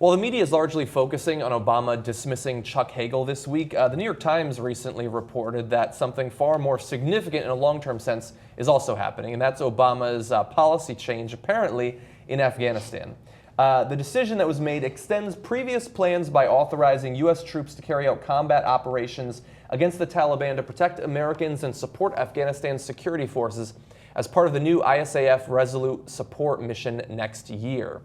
While the media is largely focusing on Obama dismissing Chuck Hagel this week, the New York Times recently reported that something far more significant in a long-term sense is also happening, and that's Obama's policy change, apparently, in Afghanistan. The decision that was made extends previous plans by authorizing U.S. troops to carry out combat operations against the Taliban to protect Americans and support Afghanistan's security forces as part of the new ISAF Resolute Support mission next year.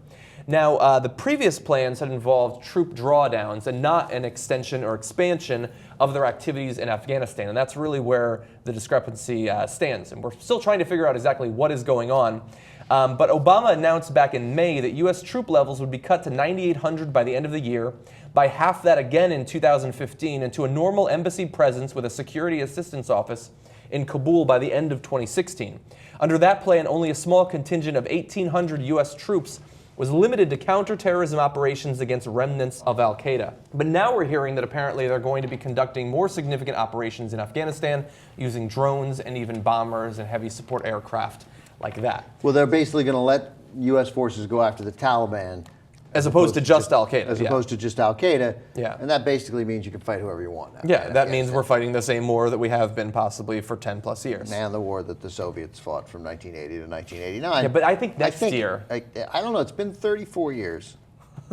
Now, the previous plans had involved troop drawdowns and not an extension or expansion of their activities in Afghanistan. And that's really where the discrepancy stands. And we're still trying to figure out exactly what is going on. But Obama announced back in May that U.S. troop levels would be cut to 9,800 by the end of the year, by half that again in 2015, and to a normal embassy presence with a security assistance office in Kabul by the end of 2016. Under that plan, only a small contingent of 1,800 U.S. troops was limited to counterterrorism operations against remnants of Qaeda. But now we're hearing that apparently they're going to be conducting more significant operations in Afghanistan using drones and even bombers and heavy support aircraft like that. Well, they're basically going to let U.S. forces go after the Taliban. As opposed to just Al-Qaeda. As opposed to just Al-Qaeda. Yeah. And that basically means you can fight whoever you want now. Yeah, that means we're fighting the same war that we have been possibly for 10 plus years. And the war that the Soviets fought from 1980 to 1989. Yeah, but I think next year. I don't know, it's been 34 years.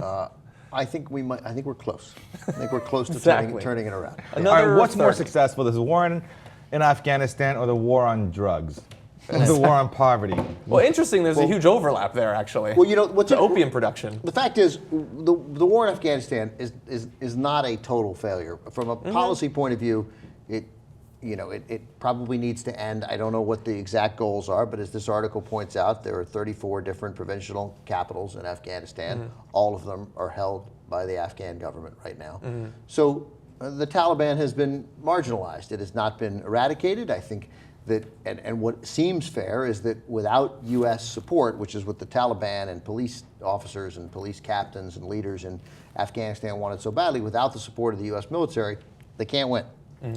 I think we're close. I think we're close to Exactly. turning it around. All right, what's more successful, this war in Afghanistan or the war on drugs? The war on poverty? Well, interesting, there's a huge overlap there, actually. Well, you know, what's the opium production. The fact is, the war in Afghanistan is not a total failure. From a policy point of view, it probably needs to end. I don't know what the exact goals are, but as this article points out, there are 34 different provincial capitals in Afghanistan. All of them are held by the Afghan government right now. So the Taliban has been marginalized. It has not been eradicated. I think that, and what seems fair is that without U.S. support, which is what the Taliban and police officers and police captains and leaders in Afghanistan wanted so badly, without the support of the U.S. military, they can't win.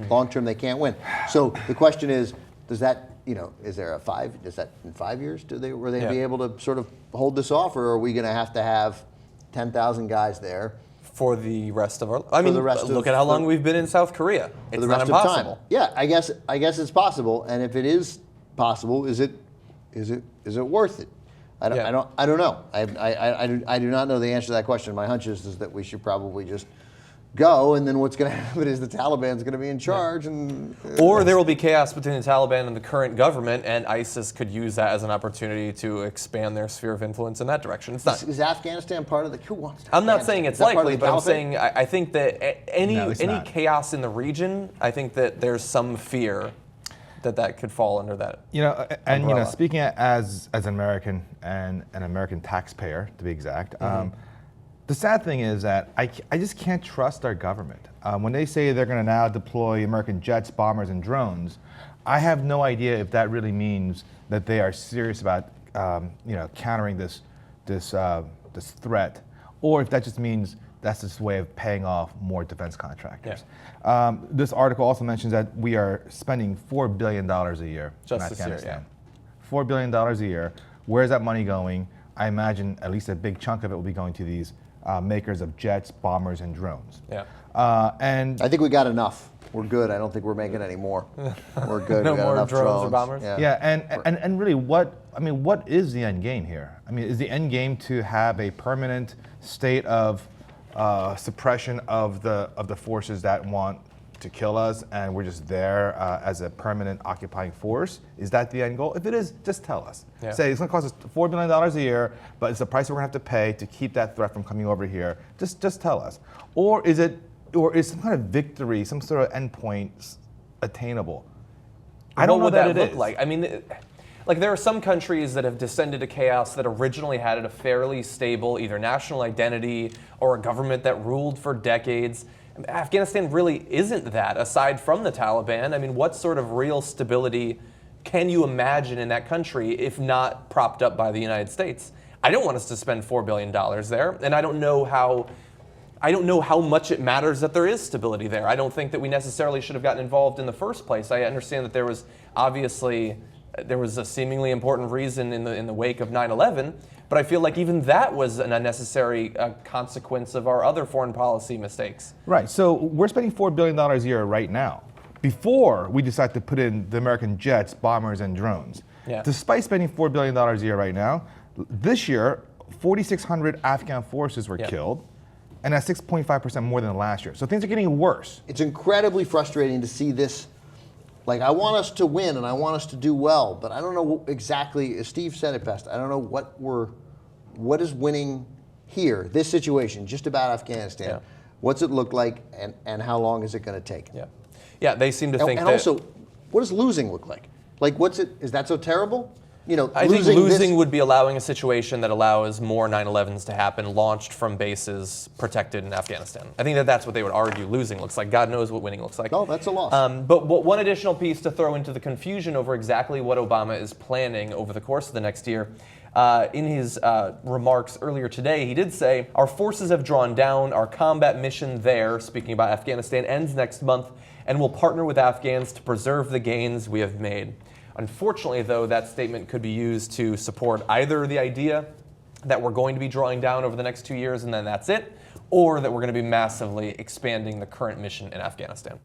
Long term, they can't win. So the question is, does that, is there does that in 5 years, will they be able to sort of hold this off, or are we going to have 10,000 guys there? For the rest of our, look at how long we've been in South Korea. It's not impossible. Yeah, I guess it's possible. And if it is possible, is it worth it? I don't know. I do not know the answer to that question. My hunch is that we should probably just go, and then what's going to happen is the Taliban's going to be in charge, or there will be chaos between the Taliban and the current government, and ISIS could use that as an opportunity to expand their sphere of influence in that direction. It's not. Is Afghanistan part of the? Who wants? I'm not saying it's likely, but I'm saying I think that any chaos in the region, I think that there's some fear that could fall under that. And speaking as an American and an American taxpayer, to be exact. The sad thing is that I just can't trust our government. When they say they're going to now deploy American jets, bombers, and drones, I have no idea if that really means that they are serious about countering this threat, or if that just means that's just a way of paying off more defense contractors. Yeah. This article also mentions that we are spending $4 billion a year in Afghanistan. This year, $4 billion a year. Where is that money going? I imagine at least a big chunk of it will be going to these makers of jets, bombers, and drones. Yeah. And I think we got enough. We're good. I don't think we're making any more. We're good. No we got more enough drones or bombers. And really, what is the end game here? I mean, is the end game to have a permanent state of suppression of the forces that want to kill us, and we're just there as a permanent occupying force? Is that the end goal? If it is, just tell us. Yeah. Say it's going to cost us $4 billion a year, but it's the price we're going to have to pay to keep that threat from coming over here. Just tell us. Or is some kind of victory, some sort of endpoint attainable? I don't know what that it look is. like. I mean, like there are some countries that have descended to chaos that originally had a fairly stable either national identity or a government that ruled for decades. Afghanistan really isn't that, aside from the Taliban. I mean, what sort of real stability can you imagine in that country if not propped up by the United States? I don't want us to spend $4 billion there, and I don't know how much it matters that there is stability there. I don't think that we necessarily should have gotten involved in the first place. I understand that there was obviously There was a seemingly important reason in the wake of 9/11, but I feel like even that was an unnecessary consequence of our other foreign policy mistakes. Right. So we're spending $4 billion a year right now, before we decide to put in the American jets, bombers, and drones. Yeah. Despite spending $4 billion a year right now, this year, 4,600 Afghan forces were killed, and that's 6.5% more than last year. So things are getting worse. It's incredibly frustrating to see this. Like, I want us to win and I want us to do well, but I don't know exactly, as Steve said it best, I don't know what is winning here, this situation, just about Afghanistan. Yeah. What's it look like, and how long is it going to take? Yeah, they seem to think and that. Also, what does losing look like? Like, is that so terrible? You know, I think losing would be allowing a situation that allows more 9/11s to happen, launched from bases protected in Afghanistan. I think that's what they would argue losing looks like. God knows what winning looks like. Oh, that's a loss. But one additional piece to throw into the confusion over exactly what Obama is planning over the course of the next year. In his remarks earlier today, he did say, our forces have drawn down, our combat mission there, speaking about Afghanistan, ends next month, and will partner with Afghans to preserve the gains we have made. Unfortunately, though, that statement could be used to support either the idea that we're going to be drawing down over the next 2 years and then that's it, or that we're going to be massively expanding the current mission in Afghanistan.